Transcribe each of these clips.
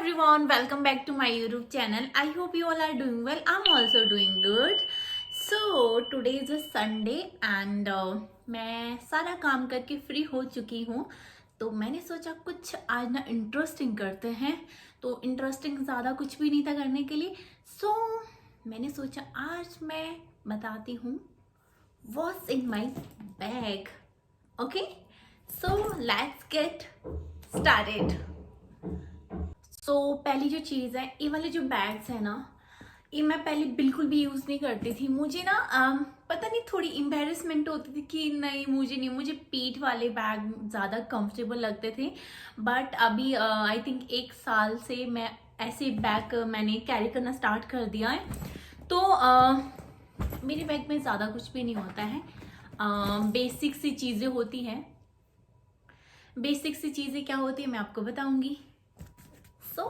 everyone, welcome back to my YouTube channel. I hope you all are doing well. I'm also doing good. So today is a Sunday and मैं सारा काम करके free हो चुकी हूँ. तो मैंने सोचा कुछ आज ना इंटरेस्टिंग करते हैं. तो इंटरेस्टिंग ज़्यादा कुछ भी नहीं था करने के लिए. सो मैंने सोचा आज मैं बताती हूँ what's in my bag. Okay, so let's get started. सो पहली जो चीज़ है, ये वाले जो बैग्स है ना, ये मैं पहले बिल्कुल भी यूज़ नहीं करती थी. मुझे ना पता नहीं थोड़ी एम्बेरसमेंट होती थी कि नहीं मुझे पीठ वाले बैग ज़्यादा कंफर्टेबल लगते थे. बट अभी आई थिंक 1 साल से मैं ऐसे बैग मैंने कैरी करना स्टार्ट कर दिया है. तो मेरे बैग में ज़्यादा कुछ भी नहीं होता है. बेसिक सी चीज़ें होती हैं. बेसिक सी चीज़ें क्या होती है मैं आपको बताऊँगी. So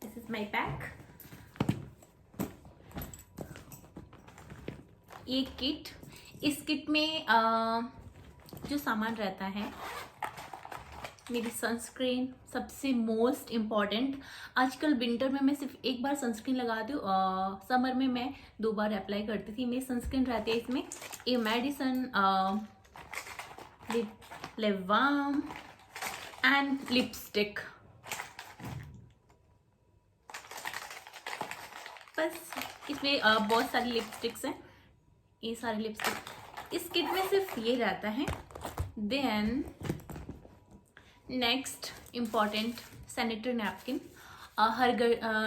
this is my bag. ये किट, इस किट में जो सामान रहता है, मेरी सनस्क्रीन सबसे मोस्ट इम्पॉर्टेंट. आजकल विंटर में मैं सिर्फ एक बार सनस्क्रीन लगाती हूँ. समर में मैं 2 बार अप्लाई करती थी. मेरी सनस्क्रीन रहती है इसमें ये medicine lip balm and lipstick. बस इसमें बहुत सारी लिपस्टिक्स हैं. ये सारे लिपस्टिक इस किट में सिर्फ ये रहता है. Then next important sanitary napkin. हर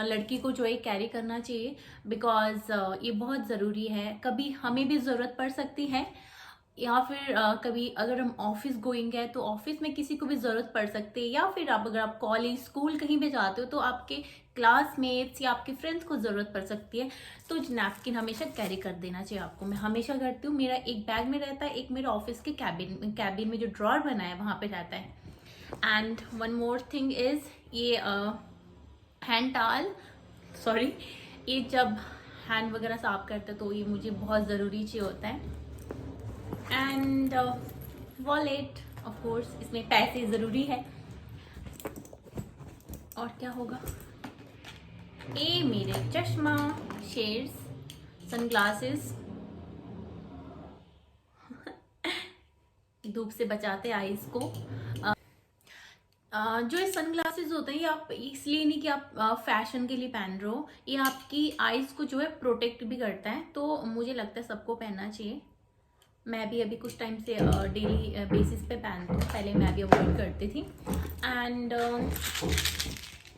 लड़की को जो है कैरी करना चाहिए बिकॉज ये बहुत ज़रूरी है. कभी हमें भी ज़रूरत पड़ सकती है या फिर कभी अगर हम ऑफिस गोइंग है तो ऑफिस में किसी को भी ज़रूरत पड़ सकती है, या फिर अगर आप कॉलेज स्कूल कहीं भी जाते हो तो आपके क्लासमेट्स या आपके फ्रेंड्स को ज़रूरत पड़ सकती है. तो नैपकिन हमेशा कैरी कर देना चाहिए आपको. मैं हमेशा करती हूँ. मेरा एक बैग में रहता है, एक मेरे ऑफिस के कैबिन में जो ड्रॉर बना है वहाँ पर रहता है. And one more thing is ये हैंड टॉवल. सॉरी, ये जब हैंड वगैरह साफ करते तो ये मुझे बहुत ज़रूरी चाहिए होता है. एंड वॉलेट ऑफ कोर्स, इसमें पैसे ज़रूरी है. और क्या होगा, ये मेरे चश्मा, शेड्स, सनग्लासेस धूप से बचाते आईज को. जो ये सनग्लासेस होते हैं ये आप इसलिए नहीं कि आप फैशन के लिए पहन रहे हो, ये आपकी आईज को जो है प्रोटेक्ट भी करता है. तो मुझे लगता है सबको पहनना चाहिए. मैं भी अभी कुछ टाइम से डेली बेसिस पे पहनती हूँ. पहले मैं भी अवॉइड करती थी. एंड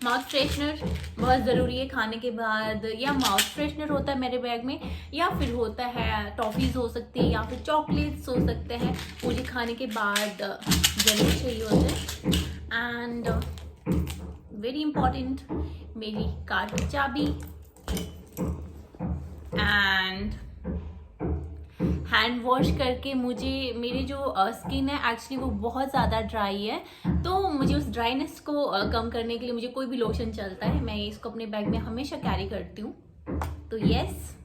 माउथ फ्रेशनर बहुत ज़रूरी है खाने के बाद. या माउथ फ्रेशनर होता है मेरे बैग में, या फिर होता है टॉफ़ीज़ हो सकती है, या फिर चॉकलेट्स हो सकते हैं. मुझे खाने के बाद ज़रूर चाहिए होते हैं. एंड वेरी इम्पॉर्टेंट मेरी कार की चाबी. एंड हैंड वॉश करके मुझे मेरी जो स्किन है एक्चुअली वो बहुत ज़्यादा ड्राई है. तो मुझे उस ड्राइनेस को कम करने के लिए मुझे कोई भी लोशन चलता है, मैं इसको अपने बैग में हमेशा कैरी करती हूँ. तो यस.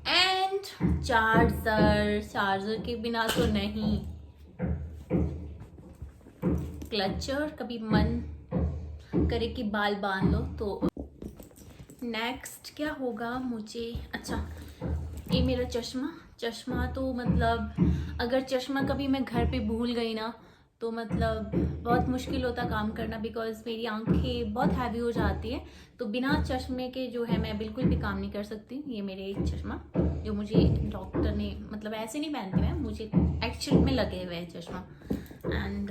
एंड चार्जर के बिना तो नहीं. क्लचर, कभी मन करे कि बाल बांध लो तो. नेक्स्ट क्या होगा मुझे, अच्छा ये मेरा चश्मा तो मतलब अगर चश्मा कभी मैं घर पे भूल गई ना तो मतलब बहुत मुश्किल होता काम करना, बिकॉज मेरी आंखें बहुत हैवी हो जाती है. तो बिना चश्मे के जो है मैं बिल्कुल भी काम नहीं कर सकती. ये मेरे एक चश्मा जो मुझे डॉक्टर ने, मतलब ऐसे नहीं पहनती मैं, मुझे एक्चुअल में लगे हुए हैं चश्मा. एंड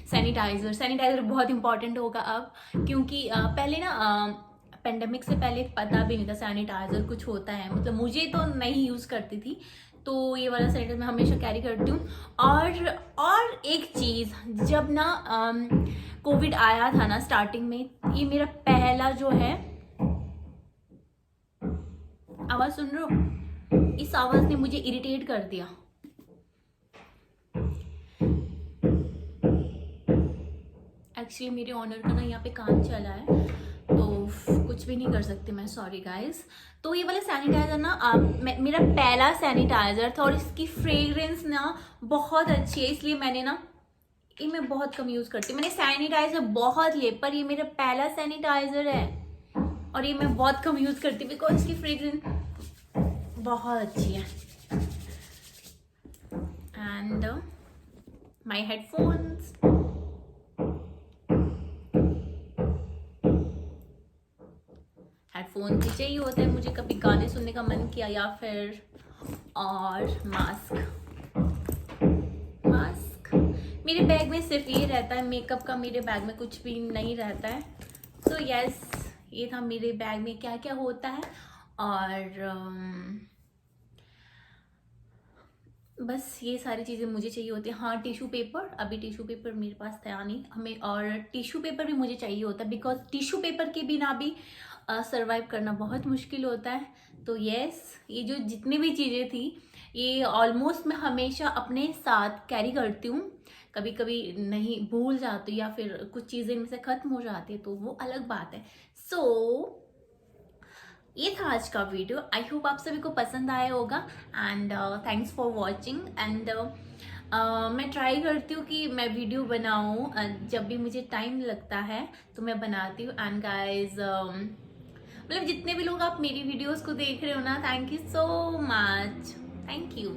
सैनिटाइज़र बहुत इंपॉर्टेंट होगा अब, क्योंकि पहले ना पेंडेमिक से पहले पता भी नहीं था सैनिटाइज़र कुछ होता है. मतलब मुझे तो नहीं यूज़ करती थी. तो ये वाला सैनिटाइज़र मैं हमेशा कैरी करती हूँ. और एक चीज़, जब ना कोविड आया था ना स्टार्टिंग में, ये मेरा पहला जो है, आवाज़ सुन रहे हो, इस आवाज़ ने मुझे इरिटेट कर दिया. एक्चुअली मेरे ऑनर का ना यहाँ पे काम चला है तो कुछ भी नहीं कर सकती मैं. Sorry guys. तो ये वाला सैनिटाइज़र ना मेरा पहला सैनिटाइज़र था और इसकी फ्रेग्रेंस ना बहुत अच्छी है, इसलिए मैंने ना ये मैं बहुत कम यूज़ करती हूँ। मैंने सैनिटाइज़र बहुत लिए, पर ये मेरा पहला सैनिटाइज़र है और ये मैं बहुत कम यूज़ करती हूँ बिकॉज इसकी फ्रेग्रेंस बहुत अच्छी है। एंड माई हेडफोन्स, हेडफोन भी चाहिए होता है मुझे, कभी गाने सुनने का मन किया या फिर, और मास्क मेरे बैग में सिर्फ ये रहता है, मेकअप का मेरे बैग में कुछ भी नहीं रहता है। तो यस, ये था मेरे बैग में क्या क्या होता है। और बस ये सारी चीज़ें मुझे चाहिए होती है। हाँ, टिश्यू पेपर, अभी टिश्यू पेपर मेरे पास था नहीं हमें, और टिश्यू पेपर भी मुझे चाहिए होता है बिकॉज टिश्यू पेपर के बिना भी सरवाइव करना बहुत मुश्किल होता है। तो यस, ये जो जितनी भी चीज़ें थी ये ऑलमोस्ट मैं हमेशा अपने साथ कैरी करती हूँ। कभी कभी नहीं भूल जाती या फिर कुछ चीज़ें इनसे ख़त्म हो जाती है तो वो अलग बात है। सो ये था आज का वीडियो। आई होप आप सभी को पसंद आया होगा and thanks for watching. And मैं ट्राई करती हूँ कि मैं वीडियो बनाऊँ, जब भी मुझे टाइम लगता है तो मैं बनाती हूँ। एंड गाइज, मतलब जितने भी लोग आप मेरी वीडियोस को देख रहे हो ना, thank you so much, thank you.